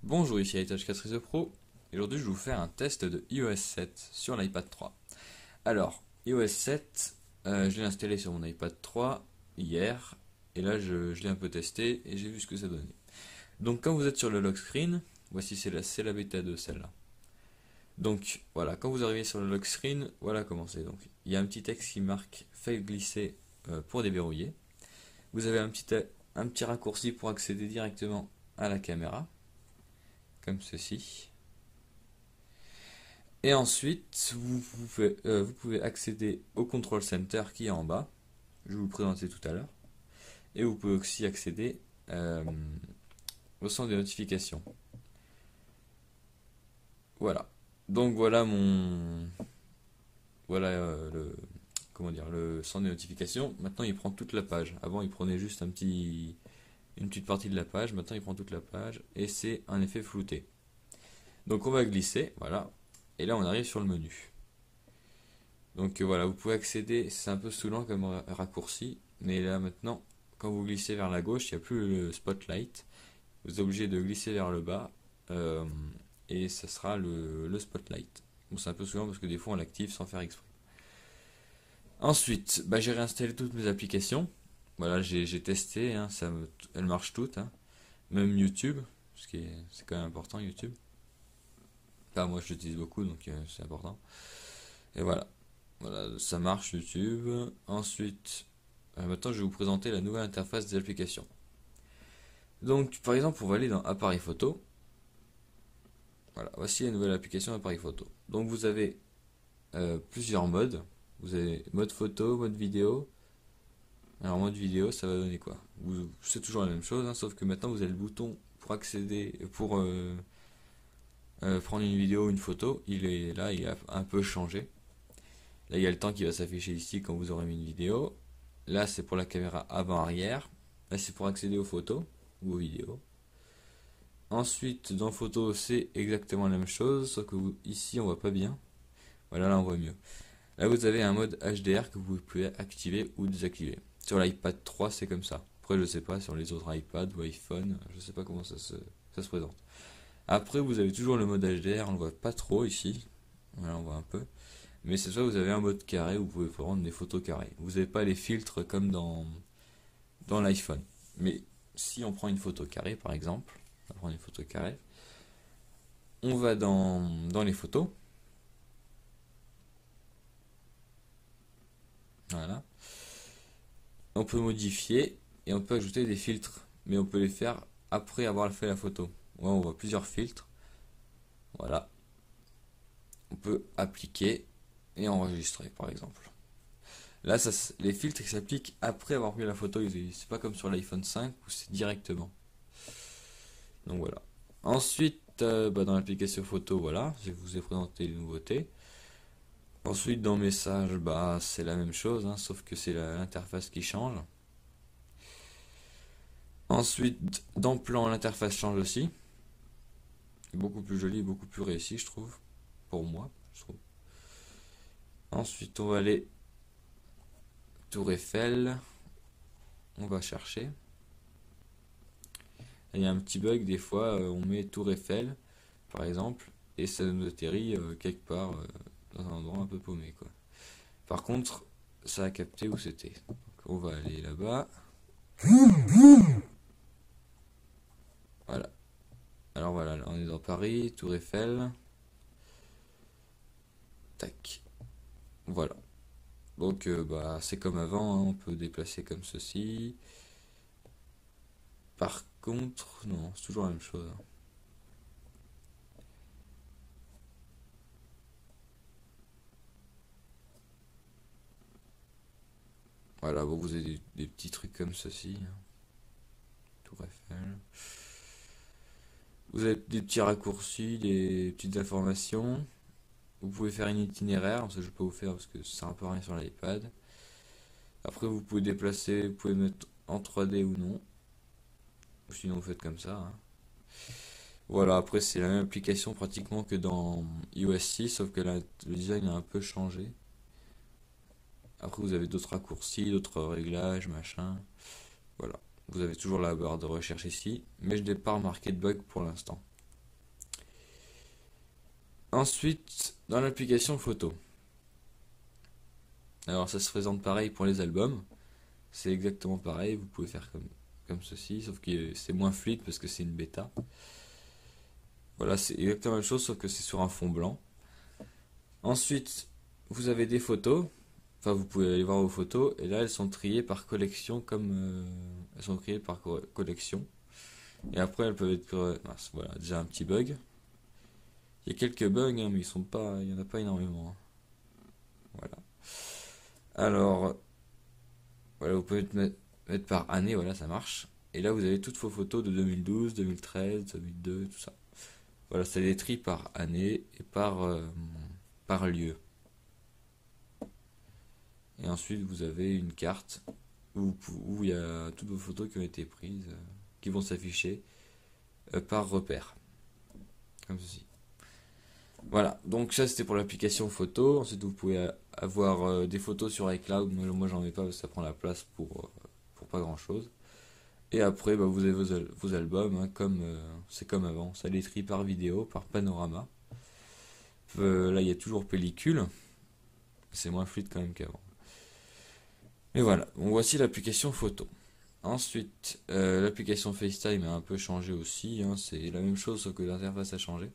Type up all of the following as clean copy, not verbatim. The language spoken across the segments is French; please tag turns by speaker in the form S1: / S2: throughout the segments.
S1: Bonjour, ici Heritage 4 Pro. Et aujourd'hui, je vais vous faire un test de iOS 7 sur l'iPad 3. Alors, iOS 7, je l'ai installé sur mon iPad 3 hier. Et là, je l'ai un peu testé et j'ai vu ce que ça donnait. Donc, quand vous êtes sur le lock screen, voici c'est la bêta de celle-là. Donc, voilà, quand vous arrivez sur le lock screen, voilà comment c'est. Donc, il y a un petit texte qui marque Faites glisser pour déverrouiller. Vous avez un petit raccourci pour accéder directement à la caméra, comme ceci. Et ensuite, vous pouvez accéder au Control Center qui est en bas. Je vais vous le présenter tout à l'heure. Et vous pouvez aussi accéder au centre de notification. Voilà. Donc voilà comment dire, le centre de notification. Maintenant, il prend toute la page. Avant, il prenait juste une petite partie de la page. Maintenant, il prend toute la page et c'est un effet flouté. Donc, on va glisser. Voilà. Et là, on arrive sur le menu. Donc voilà, vous pouvez accéder, c'est un peu saoulant comme raccourci, mais là maintenant, quand vous glissez vers la gauche, il n'y a plus le spotlight. Vous êtes obligé de glisser vers le bas, euh, et ça sera le spotlight. Bon, c'est un peu saoulant parce que des fois on l'active sans faire exprès. Ensuite, j'ai réinstallé toutes mes applications. Voilà, j'ai testé, hein, elles marchent toutes, hein. Même YouTube, c'est quand même important YouTube. Enfin, moi je l'utilise beaucoup, donc c'est important. Et voilà. Voilà, ça marche YouTube. Ensuite, maintenant je vais vous présenter la nouvelle interface des applications. Donc, par exemple, on va aller dans Appareil photo. Voilà, voici la nouvelle application Appareil photo. Donc, vous avez plusieurs modes. Vous avez mode photo, mode vidéo. Alors, mode vidéo, ça va donner quoi? C'est toujours la même chose, hein, sauf que maintenant vous avez le bouton pour accéder, pour prendre une vidéo ou une photo. Il a un peu changé. Là, il y a le temps qui va s'afficher ici quand vous aurez mis une vidéo. Là, c'est pour la caméra avant-arrière. Là, c'est pour accéder aux photos ou aux vidéos. Ensuite, dans photo, c'est exactement la même chose, sauf que ici, on voit pas bien. Voilà, là, on voit mieux. Là, vous avez un mode HDR que vous pouvez activer ou désactiver. Sur l'iPad 3, c'est comme ça. Après, je sais pas, sur les autres iPads ou iPhone, je sais pas comment ça se présente. Après, vous avez toujours le mode HDR, on le voit pas trop ici. Voilà, on voit un peu. Mais cette fois, vous avez un mode carré où vous pouvez prendre des photos carrées. Vous n'avez pas les filtres comme dans l'iPhone. Mais si on prend une photo carrée, par exemple, on va prendre une photo carrée, on va dans les photos. Voilà. On peut modifier et on peut ajouter des filtres. Mais on peut les faire après avoir fait la photo. Ouais, on voit plusieurs filtres. Voilà. On peut appliquer et enregistrer, par exemple. Là, les filtres s'appliquent après avoir pris la photo. C'est pas comme sur l'iPhone 5 où c'est directement. Donc voilà. Ensuite, dans l'application photo, voilà, je vous ai présenté les nouveautés. Ensuite, dans message, c'est la même chose, hein, sauf que c'est l'interface qui change. Ensuite, dans plan, l'interface change aussi. Beaucoup plus jolie, beaucoup plus réussie, je trouve. Pour moi, je trouve. Ensuite, on va aller Tour Eiffel. On va chercher. Il y a un petit bug, des fois, on met Tour Eiffel, par exemple, et ça nous atterrit quelque part dans un endroit un peu paumé, quoi. Par contre, ça a capté où c'était. Donc, on va aller là-bas. Voilà. Alors voilà, là, on est dans Paris, Tour Eiffel. Tac. Voilà. Donc, c'est comme avant, hein, on peut déplacer comme ceci. Par contre, non, c'est toujours la même chose, hein. Voilà, bon, vous avez des petits trucs comme ceci, hein. Tour Eiffel. Vous avez des petits raccourcis, des petites informations. Vous pouvez faire un itinéraire, ça je peux vous faire parce que ça sert un peu à rien sur l'iPad. Après vous pouvez déplacer, vous pouvez mettre en 3D ou non. Ou sinon vous faites comme ça, hein. Voilà, après c'est la même application pratiquement que dans iOS 6, sauf que là, le design a un peu changé. Après vous avez d'autres raccourcis, d'autres réglages, machin. Voilà. Vous avez toujours la barre de recherche ici, mais je n'ai pas remarqué de bug pour l'instant. Ensuite, dans l'application photo. Alors ça se présente pareil pour les albums. C'est exactement pareil, vous pouvez faire comme ceci, sauf que c'est moins fluide parce que c'est une bêta. Voilà, c'est exactement la même chose, sauf que c'est sur un fond blanc. Ensuite, vous avez des photos. Enfin, vous pouvez aller voir vos photos, et là, elles sont triées par collection, elles sont triées par collection. Et après, elles peuvent être... mince, voilà, déjà un petit bug. Il y a quelques bugs, hein, mais il y en a pas énormément, hein. Voilà. Alors, voilà, vous pouvez mettre par année, voilà, ça marche. Et là, vous avez toutes vos photos de 2012, 2013, 2002, tout ça. Voilà, c'est les tri par année et par lieu. Et ensuite, vous avez une carte où il y a toutes vos photos qui ont été prises, qui vont s'afficher par repère, comme ceci. Voilà, donc ça c'était pour l'application photo. Ensuite, vous pouvez avoir des photos sur iCloud. Moi, j'en ai pas parce que ça prend la place pour pas grand chose. Et après, bah, vous avez vos albums, hein, c'est comme avant. Ça les trie par vidéo, par panorama. Là, il y a toujours pellicule. C'est moins fluide quand même qu'avant. Et voilà, donc voici l'application photo. Ensuite, l'application FaceTime a un peu changé aussi, hein, c'est la même chose sauf que l'interface a changé.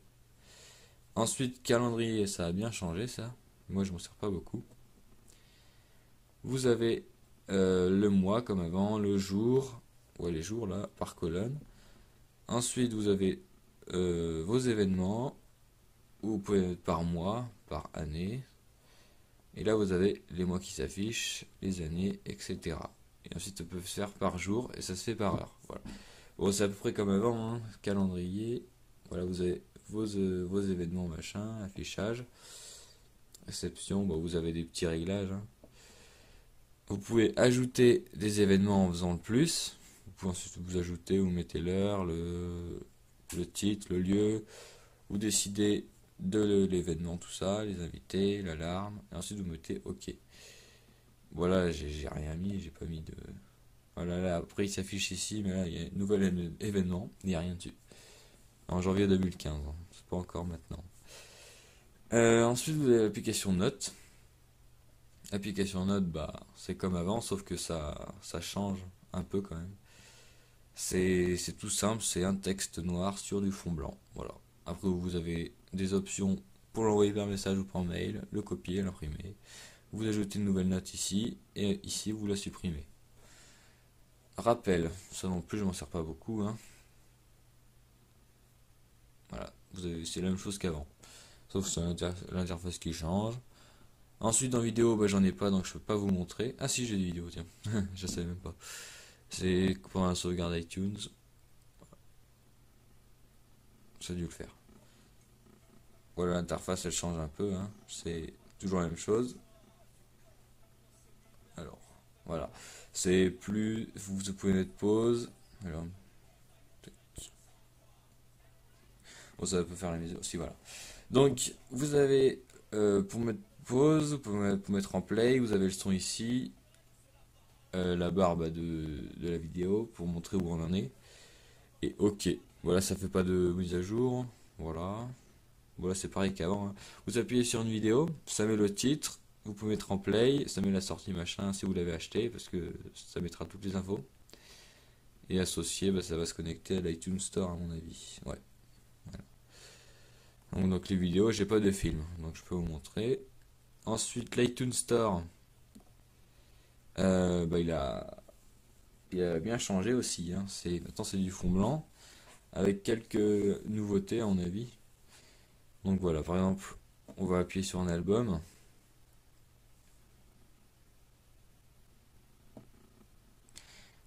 S1: Ensuite, calendrier, ça a bien changé ça. Moi, je m'en sers pas beaucoup. Vous avez le mois comme avant, le jour, ouais les jours là, par colonne. Ensuite, vous avez vos événements, où vous pouvez mettre par mois, par année. Et là, vous avez les mois qui s'affichent, les années, etc. Et ensuite, ça peut se faire par jour et ça se fait par heure. Voilà. Bon, c'est à peu près comme avant, hein, calendrier. Voilà, vous avez vos événements, machin, affichage, réception. Bon, vous avez des petits réglages, hein. Vous pouvez ajouter des événements en faisant le plus. Vous pouvez ensuite vous ajouter, vous mettez l'heure, le titre, le lieu. Vous décidez de l'événement, tout ça, les invités, l'alarme. Et ensuite, vous mettez OK. Voilà, j'ai rien mis, j'ai pas mis de. Voilà, là, après il s'affiche ici, mais là il y a un nouvel événement, il n'y a rien dessus. En janvier 2015, hein, c'est pas encore maintenant. Ensuite, vous avez l'application Notes. L'application Notes, bah, c'est comme avant, sauf que ça change un peu quand même. C'est tout simple, c'est un texte noir sur du fond blanc. Voilà. Après, vous avez des options pour l'envoyer par message ou par mail, le copier, l'imprimer. Vous ajoutez une nouvelle note ici, et ici, vous la supprimez. Rappel, ça non plus, je m'en sers pas beaucoup, hein. Voilà, c'est la même chose qu'avant. Sauf que c'est l'interface qui change. Ensuite, en vidéo, bah, j'en ai pas, donc je peux pas vous montrer. Ah si, j'ai des vidéos, tiens. Je savais même pas. C'est pour la sauvegarde iTunes. Ça a dû le faire. Voilà, l'interface, elle change un peu, hein. C'est toujours la même chose. Alors, voilà. C'est plus... Vous pouvez mettre pause. Alors, bon, ça peut faire la mise aussi, voilà. Donc, vous avez, pour mettre pause, pour mettre en play, vous avez le son ici, la barre bah, de la vidéo pour montrer où on en est. Et OK. Voilà, ça fait pas de mise à jour. Voilà. Voilà, c'est pareil qu'avant, hein. Vous appuyez sur une vidéo, ça met le titre, vous pouvez mettre en play, ça met la sortie machin si vous l'avez acheté, parce que ça mettra toutes les infos. Et associé, bah, ça va se connecter à l'iTunes Store à mon avis. Ouais. Donc les vidéos, j'ai pas de film, donc je peux vous montrer. Ensuite, l'iTunes Store, bah, il a bien changé aussi, hein. Maintenant c'est du fond blanc, avec quelques nouveautés à mon avis. Donc voilà, par exemple, on va appuyer sur un album.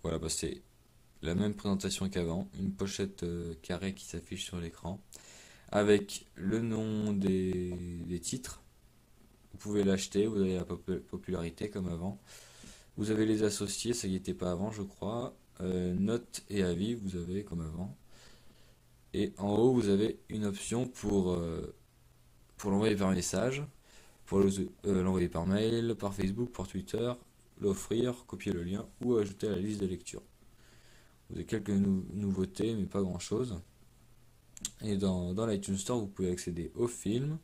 S1: Voilà, bah, c'est la même présentation qu'avant, une pochette carrée qui s'affiche sur l'écran, avec le nom des titres. Vous pouvez l'acheter, vous avez la popularité comme avant. Vous avez les associés, ça n'y était pas avant, je crois. Notes et avis, vous avez comme avant. Et en haut, vous avez une option pour l'envoyer par message, pour l'envoyer par mail, par Facebook, par Twitter, l'offrir, copier le lien ou ajouter à la liste de lecture. Vous avez quelques nouveautés, mais pas grand chose. Et dans l'iTunes Store, vous pouvez accéder aux films,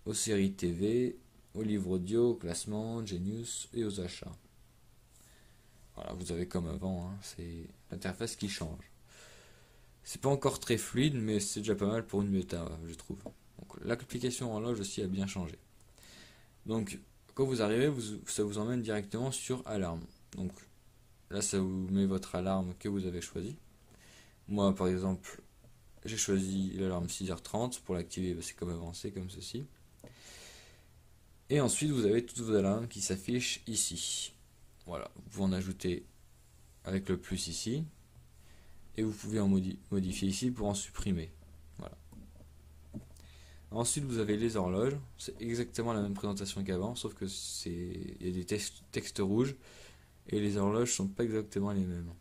S1: aux séries TV, aux livres audio, au classement, Genius et aux achats. Voilà, vous avez comme avant, hein, c'est l'interface qui change. C'est pas encore très fluide, mais c'est déjà pas mal pour une bêta, je trouve. Donc l'application horloge aussi a bien changé. Donc quand vous arrivez, ça vous emmène directement sur alarme. Donc là, ça vous met votre alarme que vous avez choisi. Moi, par exemple, j'ai choisi l'alarme 6h30 pour l'activer, c'est comme avancé, comme ceci. Et ensuite, vous avez toutes vos alarmes qui s'affichent ici. Voilà, vous pouvez en ajouter avec le plus ici. Et vous pouvez en modifier ici pour en supprimer. Voilà. Ensuite, vous avez les horloges. C'est exactement la même présentation qu'avant, sauf que il y a des textes rouges et les horloges sont pas exactement les mêmes.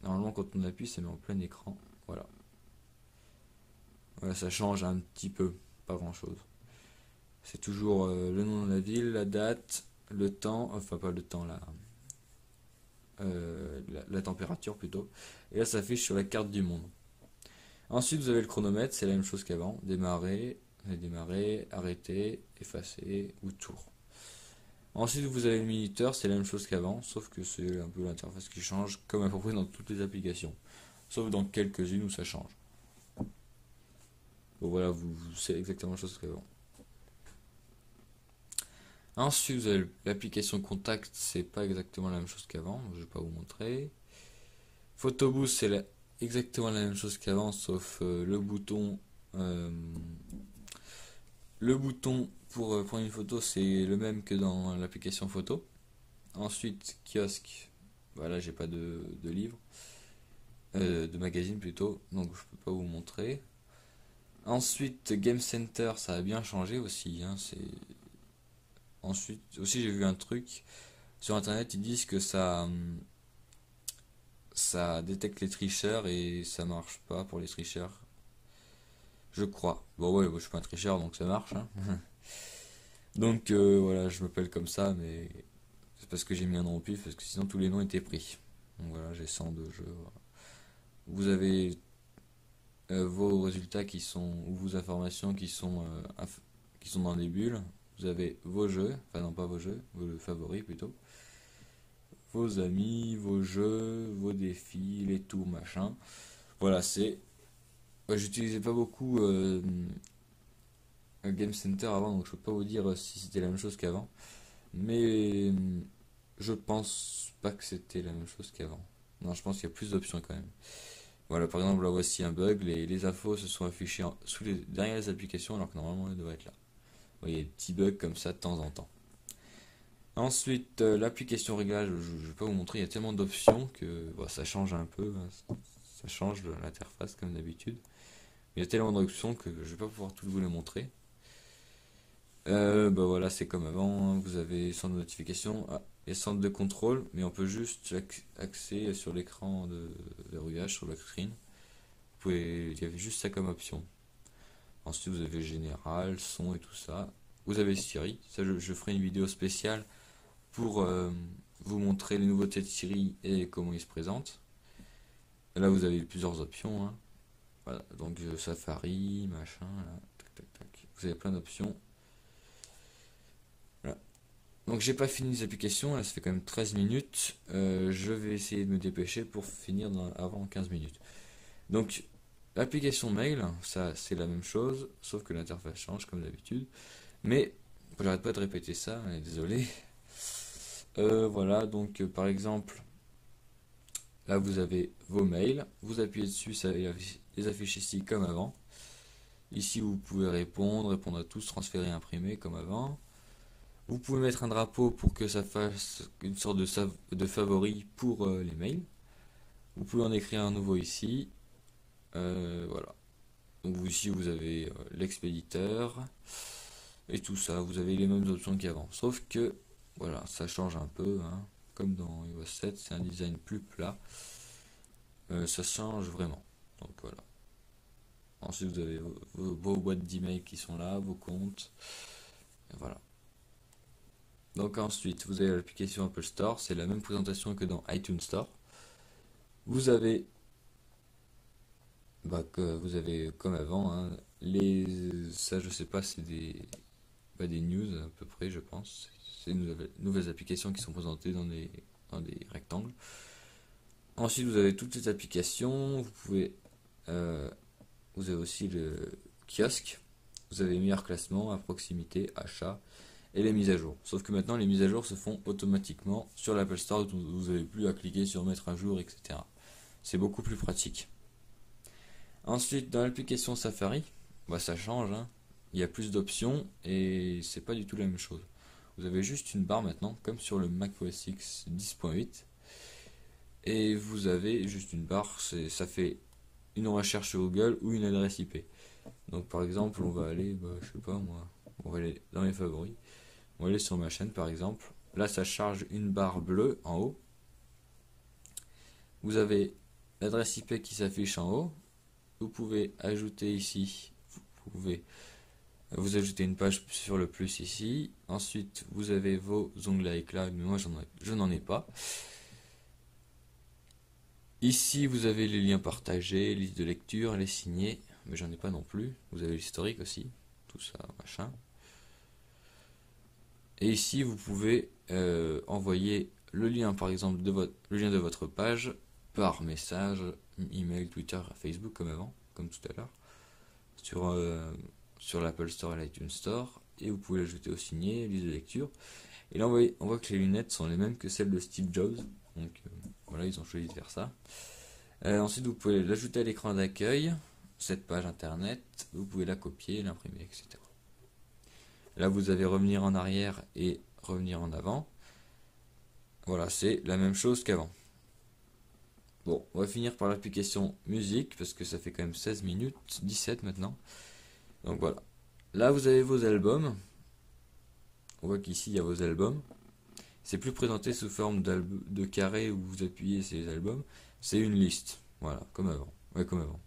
S1: Normalement, quand on appuie, ça met en plein écran. Voilà. Voilà, ça change un petit peu, pas grand chose. C'est toujours le nom de la ville, la date, le temps, enfin pas le temps, la température plutôt. Et là, ça s'affiche sur la carte du monde. Ensuite, vous avez le chronomètre, c'est la même chose qu'avant. Démarrer, arrêter, effacer ou tour. Ensuite, vous avez le minuteur, c'est la même chose qu'avant, sauf que c'est un peu l'interface qui change, comme à peu près dans toutes les applications. Sauf dans quelques-unes où ça change. Donc voilà, c'est exactement la chose qu'avant. Ensuite, vous avez l'application Contact, c'est pas exactement la même chose qu'avant, je vais pas vous montrer. Photoboost, c'est exactement la même chose qu'avant, sauf le bouton. Le bouton pour prendre une photo, c'est le même que dans l'application photo. Ensuite, kiosque, voilà, j'ai pas de livre, de magazine plutôt, donc je peux pas vous montrer. Ensuite, Game Center, ça a bien changé aussi, hein, Ensuite, aussi j'ai vu un truc sur internet, ils disent que ça détecte les tricheurs et ça marche pas pour les tricheurs. Je crois. Bon ouais, moi, je suis pas un tricheur donc ça marche, hein. Donc voilà, je m'appelle comme ça, mais c'est parce que j'ai mis un nom au pif, parce que sinon tous les noms étaient pris. Donc voilà, j'ai 102 jeux. Voilà. Vous avez vos résultats ou vos informations qui sont dans des bulles. Vous avez vos jeux, enfin non pas vos jeux, vos favoris plutôt. Vos amis, vos jeux, vos défis, les tours, machin. Voilà, ouais, j'utilisais pas beaucoup Game Center avant, donc je peux pas vous dire si c'était la même chose qu'avant. Mais je pense pas que c'était la même chose qu'avant. Non, je pense qu'il y a plus d'options quand même. Voilà, par exemple, là voici un bug, les infos se sont affichées derrière les applications alors que normalement elles devraient être là. Vous voyez, des petits bugs comme ça de temps en temps. Ensuite, l'application réglage, je ne vais pas vous montrer, il y a tellement d'options que bon, ça change un peu, hein, ça change l'interface comme d'habitude. Il y a tellement d'options que je ne vais pas pouvoir toutes vous les montrer. Bah voilà, c'est comme avant, hein, vous avez centre de notification et centre de contrôle, mais on peut juste axer sur l'écran de verrouillage, sur le screen. Il y avait juste ça comme option. Ensuite, vous avez général, son et tout ça. Vous avez Siri, ça je ferai une vidéo spéciale pour vous montrer les nouveautés de Siri et comment il se présente. Là, vous avez plusieurs options, hein. Voilà, donc Safari, machin, là, tac, tac, tac. Vous avez plein d'options. Voilà. Donc j'ai pas fini les applications, là ça fait quand même 13 minutes. Je vais essayer de me dépêcher pour finir avant 15 minutes. Donc l'application mail, ça c'est la même chose, sauf que l'interface change comme d'habitude. Mais j'arrête pas de répéter ça, désolé. Voilà, donc par exemple, là vous avez vos mails, vous appuyez dessus, ça les affiche ici comme avant. Ici vous pouvez répondre à tous, transférer, imprimer comme avant. Vous pouvez mettre un drapeau pour que ça fasse une sorte de favori pour les mails. Vous pouvez en écrire un nouveau ici. Voilà. Donc ici vous avez l'expéditeur et tout ça. Vous avez les mêmes options qu'avant. Sauf que voilà, ça change un peu, hein. Comme dans iOS 7, c'est un design plus plat. Ça change vraiment. Donc voilà. Ensuite vous avez vos boîtes d'email qui sont là, vos comptes. Et voilà. Donc ensuite, vous avez l'application Apple Store, c'est la même présentation que dans iTunes Store. Vous avez bah, que vous avez comme avant, hein, ça je sais pas, c'est des news à peu près, je pense. C'est nouvelles applications qui sont présentées dans des rectangles. Ensuite, vous avez toutes les applications. Euh, vous avez aussi le kiosque. Vous avez meilleur classement, à proximité, achat et les mises à jour. Sauf que maintenant, les mises à jour se font automatiquement sur l'Apple Store. Vous n'avez plus à cliquer sur mettre à jour, etc. C'est beaucoup plus pratique. Ensuite, dans l'application Safari, bah, ça change, hein. Il y a plus d'options et c'est pas du tout la même chose. Vous avez juste une barre maintenant, comme sur le macOS X 10.8. Et vous avez juste une barre, ça fait une recherche sur Google ou une adresse IP. Donc par exemple, on va aller, bah, je sais pas moi, on va aller dans les favoris. On va aller sur ma chaîne par exemple. Là, ça charge une barre bleue en haut. Vous avez l'adresse IP qui s'affiche en haut. Vous pouvez ajouter ici, vous pouvez vous ajouter une page sur le plus ici. Ensuite, vous avez vos onglets iCloud, mais moi je n'en ai pas. Ici, vous avez les liens partagés, liste de lecture, les signés, mais j'en ai pas non plus. Vous avez l'historique aussi, tout ça, machin. Et ici, vous pouvez envoyer le lien, par exemple, le lien de votre page par message, email, Twitter, Facebook, comme avant, comme tout à l'heure, sur l'Apple Store et l'iTunes Store. Et vous pouvez l'ajouter au signé, liste de lecture. Et là, on voit que les lunettes sont les mêmes que celles de Steve Jobs. Donc voilà, ils ont choisi de faire ça. Ensuite, vous pouvez l'ajouter à l'écran d'accueil, cette page internet. Vous pouvez la copier, l'imprimer, etc. Là, vous avez revenir en arrière et revenir en avant. Voilà, c'est la même chose qu'avant. Bon, on va finir par l'application musique, parce que ça fait quand même 16 minutes, 17 maintenant. Donc voilà. Là, vous avez vos albums. On voit qu'ici, il y a vos albums. C'est plus présenté sous forme de carré où vous appuyez sur les albums. C'est une liste. Voilà, comme avant. Ouais, comme avant.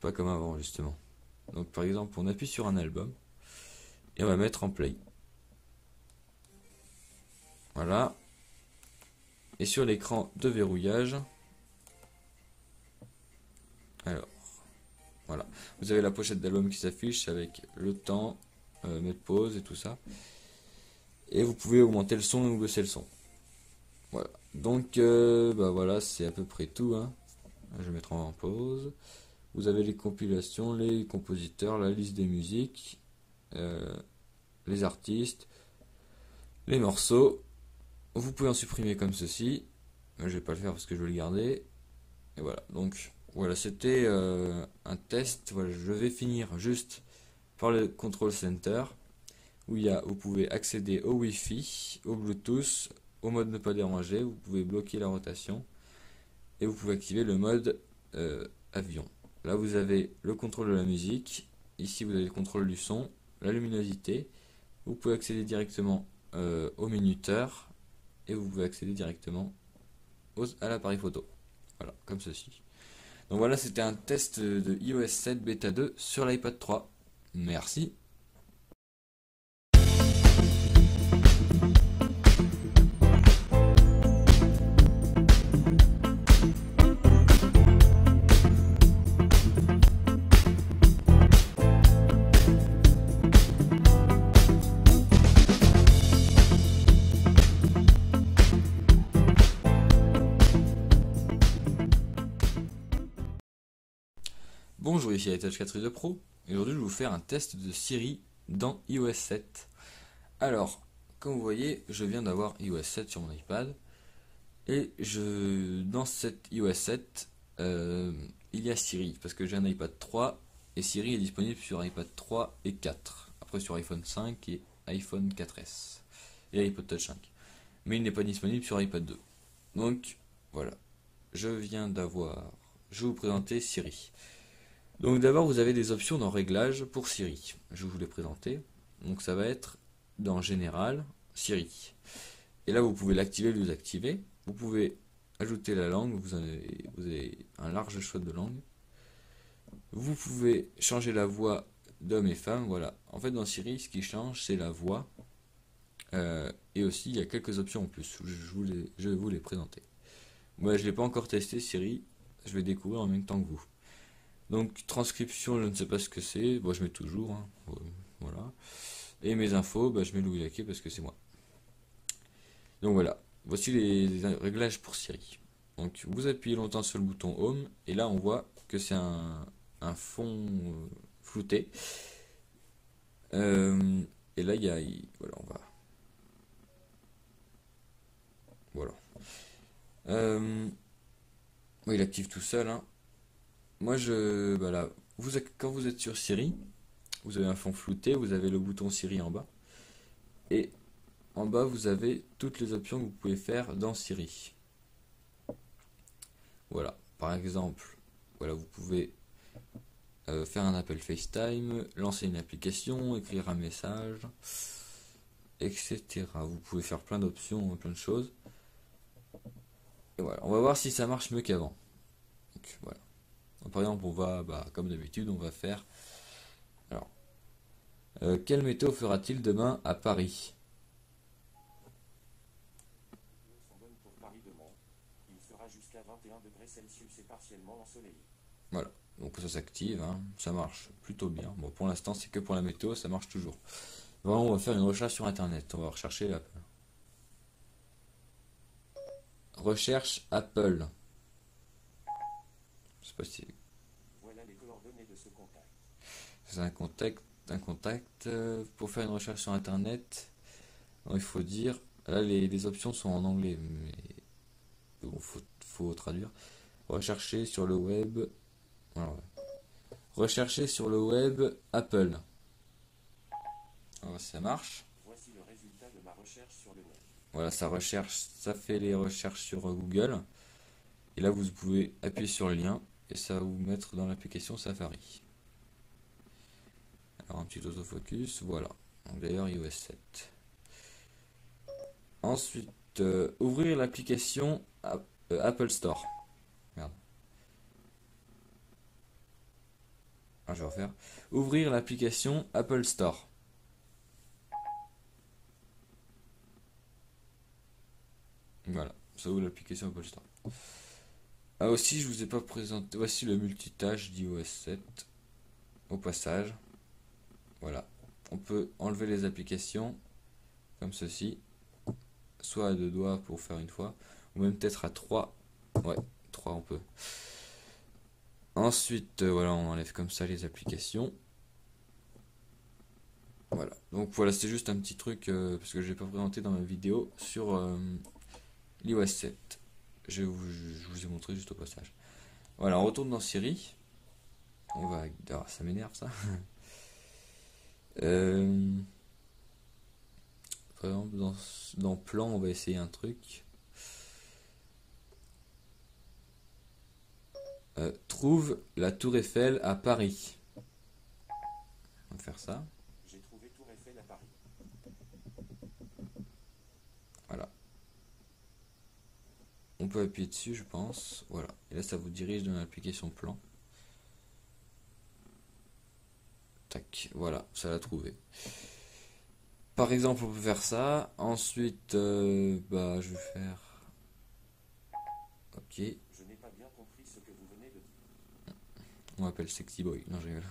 S1: Pas comme avant, justement. Donc, par exemple, on appuie sur un album et on va mettre en play. Voilà. Et sur l'écran de verrouillage, alors, voilà. Vous avez la pochette d'album qui s'affiche avec le temps, mettre pause et tout ça. Et vous pouvez augmenter le son ou baisser le son. Voilà. Donc, bah voilà, c'est à peu près tout, hein. Je vais mettre en pause. Vous avez les compilations, les compositeurs, la liste des musiques, euh, les artistes, les morceaux. Vous pouvez en supprimer comme ceci. Je vais pas le faire parce que je veux le garder. Et voilà. Donc voilà, c'était un test. Voilà, je vais finir juste par le Control Center où vous pouvez accéder au Wi-Fi, au Bluetooth, au mode ne pas déranger. Vous pouvez bloquer la rotation et vous pouvez activer le mode avion. Là, vous avez le contrôle de la musique. Ici, vous avez le contrôle du son, la luminosité. Vous pouvez accéder directement au minuteur et vous pouvez accéder directement à l'appareil photo. Voilà, comme ceci. Donc voilà, c'était un test de iOS 7 Beta 2 sur l'iPad 3. Merci. Bonjour, ici iTouch 4 Pro et aujourd'hui je vais vous faire un test de Siri dans iOS 7. Alors, comme vous voyez, je viens d'avoir iOS 7 sur mon iPad et dans cette iOS 7, il y a Siri parce que j'ai un iPad 3 et Siri est disponible sur iPad 3 et 4. Après sur iPhone 5 et iPhone 4S et iPod Touch 5. Mais il n'est pas disponible sur iPad 2. Donc voilà, je vais vous présenter Siri. Donc d'abord vous avez des options dans Réglages pour Siri. Je vais vous les présenter. Donc ça va être dans Général, Siri. Et là vous pouvez l'activer ou le désactiver. Vous pouvez ajouter la langue, vous avez un large choix de langues. Vous pouvez changer la voix d'homme et femme, voilà. En fait dans Siri ce qui change c'est la voix. Et aussi il y a quelques options en plus, je vais vous les présenter. Moi je ne l'ai pas encore testé Siri, je vais découvrir en même temps que vous. Donc transcription, je ne sais pas ce que c'est. Bon, je mets toujours, hein. Voilà. Et mes infos, bah, je mets Louis Laquet parce que c'est moi. Donc voilà. Voici les réglages pour Siri. Donc vous appuyez longtemps sur le bouton Home et là on voit que c'est un fond flouté. Et là voilà, on va. Voilà. Moi, il active tout seul, hein. Moi, voilà. Quand vous êtes sur Siri, vous avez un fond flouté, vous avez le bouton Siri en bas. Et en bas, vous avez toutes les options que vous pouvez faire dans Siri. Voilà. Par exemple, voilà, vous pouvez faire un appel FaceTime, lancer une application, écrire un message, etc. Vous pouvez faire plein d'options, plein de choses. Et voilà. On va voir si ça marche mieux qu'avant. Donc, voilà. Donc, par exemple, on va, comme d'habitude, on va faire. Alors, quelle météo fera-t-il demain à Paris?
S2: Sont bonnes pour Paris demain. Il fera jusqu'à 21 degrés Celsius et partiellement ensoleillé.
S1: Voilà. Donc ça s'active, hein. Ça marche plutôt bien. Bon, pour l'instant, c'est que pour la météo, ça marche toujours. Bon, on va faire une recherche sur Internet. On va rechercher Apple. Recherche Apple. Je sais pas si
S2: Voilà les coordonnées de ce contact.
S1: c'est un contact. Pour faire une recherche sur Internet, alors, il faut dire. Là, les options sont en anglais, mais bon, faut traduire. Rechercher sur le web. Alors, ouais. Rechercher sur le web Apple. Alors, ça marche.
S2: Voici le résultat de ma recherche sur le web.
S1: Voilà, ça recherche, ça fait les recherches sur Google. Et là, vous pouvez appuyer sur le lien et ça va vous mettre dans l'application Safari. Alors, un petit autofocus, voilà. Donc, d'ailleurs, iOS 7. Ensuite, ouvrir l'application Apple Store. Merde. Ah, je vais refaire. Ouvrir l'application Apple Store. Voilà, ça ouvre l'application Apple Store. Ah aussi, je vous ai pas présenté. Voici le multitâche d'iOS 7. Au passage, voilà. On peut enlever les applications comme ceci. Soit à deux doigts pour faire une fois, ou même peut-être à trois. Ouais, trois on peut. Ensuite, voilà, on enlève comme ça les applications. Voilà. Donc voilà, c'est juste un petit truc parce que je n'ai pas présenté dans ma vidéo sur l'iOS 7. Je vous ai montré juste au passage. Voilà, on retourne dans Siri. On va. Ah, ça m'énerve ça. Euh, Par exemple, dans Plan, on va essayer un truc. Trouve la Tour Eiffel à Paris. On va faire ça.
S2: J'ai trouvé Tour Eiffel à Paris.
S1: Voilà. On peut appuyer dessus, je pense. Voilà. Et là, ça vous dirige dans l'application Plan. Tac. Voilà, ça l'a trouvé. Par exemple, on peut faire ça. Ensuite, je vais faire. Ok.
S2: Je n'ai pas bien compris ce que vous venez de dire.
S1: On m'appelle Sexy Boy. Non, je rigole.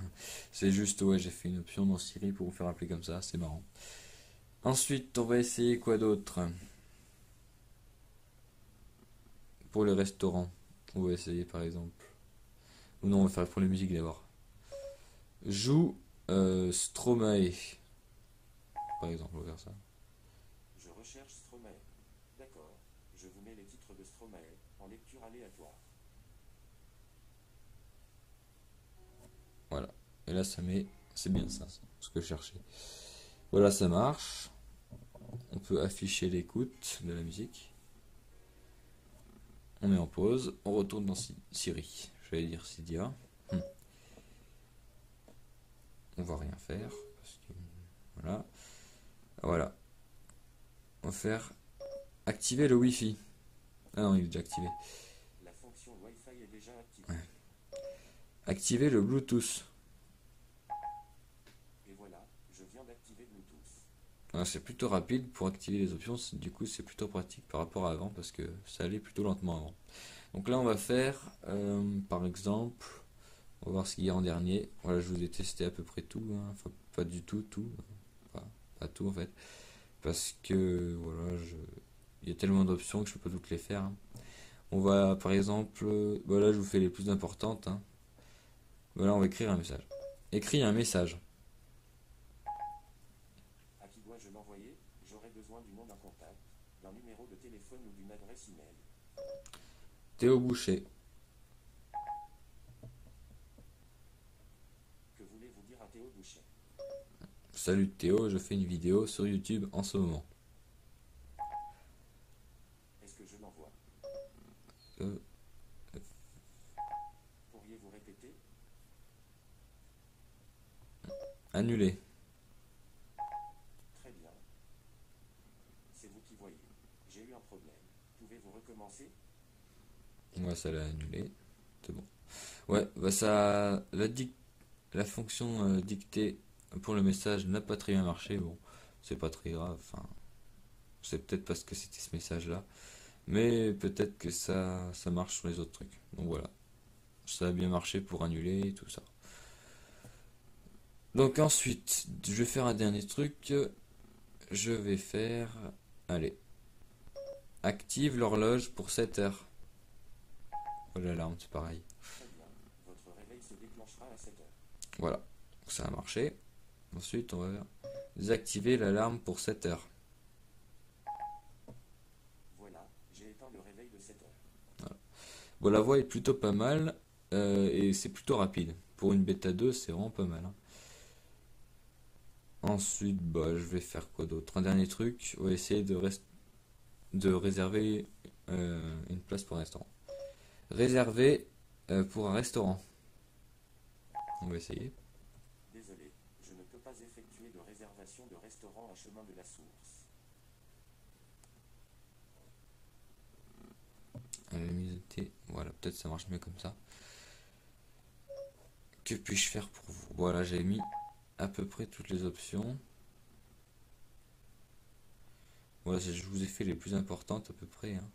S1: C'est juste, ouais, j'ai fait une option dans Siri pour vous faire appeler comme ça. C'est marrant. Ensuite, on va essayer quoi d'autre? Pour les restaurants, on va essayer par exemple. Ou non, on va faire pour les musiques d'abord. Joue Stromae. Par exemple, on va faire ça.
S2: Je recherche Stromae. D'accord. Je vous mets les titres de Stromae en lecture aléatoire.
S1: Voilà. Et là, ça met. C'est bien ça, ce que je cherchais. Voilà, ça marche. On peut afficher l'écoute de la musique. On met en pause. On retourne dans Siri. J'allais dire Cydia. On va rien faire. Parce que... Voilà. Voilà. On va faire activer le Wi-Fi. Ah non, il est déjà activé.
S2: La fonction Wi-Fi est déjà activée.
S1: Ouais. Activer le Bluetooth.
S2: Et voilà, je viens d'activer Bluetooth.
S1: Ah, c'est plutôt rapide pour activer les options. Du coup, c'est plutôt pratique par rapport à avant parce que ça allait plutôt lentement avant. Donc là, on va faire, par exemple, On va voir ce qu'il y a en dernier. Voilà, je vous ai testé à peu près tout, hein. Enfin, pas du tout, Enfin, pas tout en fait. Parce que, voilà, il y a tellement d'options que je peux pas toutes les faire, hein. On va, par exemple, voilà, je vous fais les plus importantes, hein. Voilà, on va écrire un message. Écris un message.
S2: À qui dois-je l'envoyer? J'aurai besoin du nom d'un contact, d'un numéro de téléphone ou d'une adresse email.
S1: Théo Boucher.
S2: Que voulez-vous dire à Théo Boucher?
S1: Salut Théo, je fais une vidéo sur YouTube en ce moment.
S2: Est-ce que je l'envoie?
S1: Euh,
S2: Pourriez-vous répéter?
S1: Annulé.
S2: Très bien. C'est vous qui voyez. J'ai eu un problème. Pouvez-vous recommencer?
S1: Ouais, ça l'a annulé. C'est bon. Ouais, bah ça, la fonction dictée pour le message n'a pas très bien marché. Bon, c'est pas très grave. Enfin, c'est peut-être parce que c'était ce message-là. Mais peut-être que ça marche sur les autres trucs. Donc voilà. Ça a bien marché pour annuler et tout ça. Donc ensuite, je vais faire un dernier truc. Je vais faire... Allez. Active l'horloge pour 7 heures. Oh, l'alarme, c'est pareil.
S2: Très bien. Votre réveil se déclenchera à 7 heures.
S1: Voilà. Donc, ça a marché. Ensuite, on va faire désactiver l'alarme pour 7 heures.
S2: Voilà, j'ai éteint le réveil de 7 heures.
S1: Voilà. Bon, la voix est plutôt pas mal. Et c'est plutôt rapide. Pour une bêta 2, c'est vraiment pas mal, hein. Ensuite, bah, je vais faire quoi d'autre? Un dernier truc. On va essayer de réserver une place pour un restaurant. Réserver pour un restaurant. On va essayer.
S2: Désolé, je ne peux pas effectuer de réservation de restaurant à Chemin de la Source.
S1: Voilà, peut-être ça marche mieux comme ça. Que puis-je faire pour vous? Voilà, j'ai mis à peu près toutes les options. Voilà, je vous ai fait les plus importantes à peu près, hein.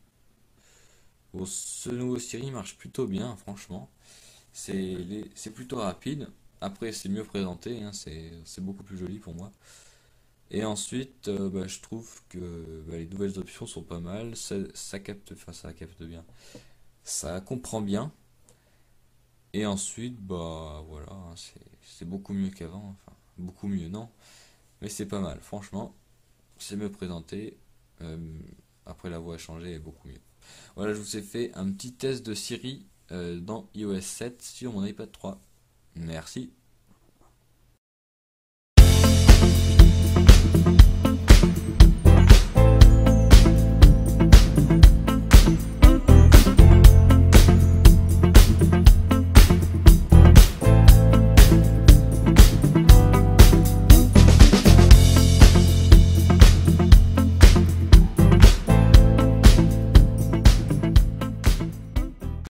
S1: Bon, ce nouveau Siri marche plutôt bien, franchement. C'est plutôt rapide. Après, c'est mieux présenté, hein, c'est beaucoup plus joli pour moi. Et ensuite, bah, je trouve que bah, les nouvelles options sont pas mal. Ça capte, enfin, ça capte bien. Ça comprend bien. Et ensuite, bah voilà, hein, c'est beaucoup mieux qu'avant. Enfin, beaucoup mieux, non. Mais c'est pas mal, franchement. C'est mieux présenté. Euh, Après, la voix a changé et beaucoup mieux. Voilà, je vous ai fait un petit test de Siri dans iOS 7 sur mon iPad 3. Merci.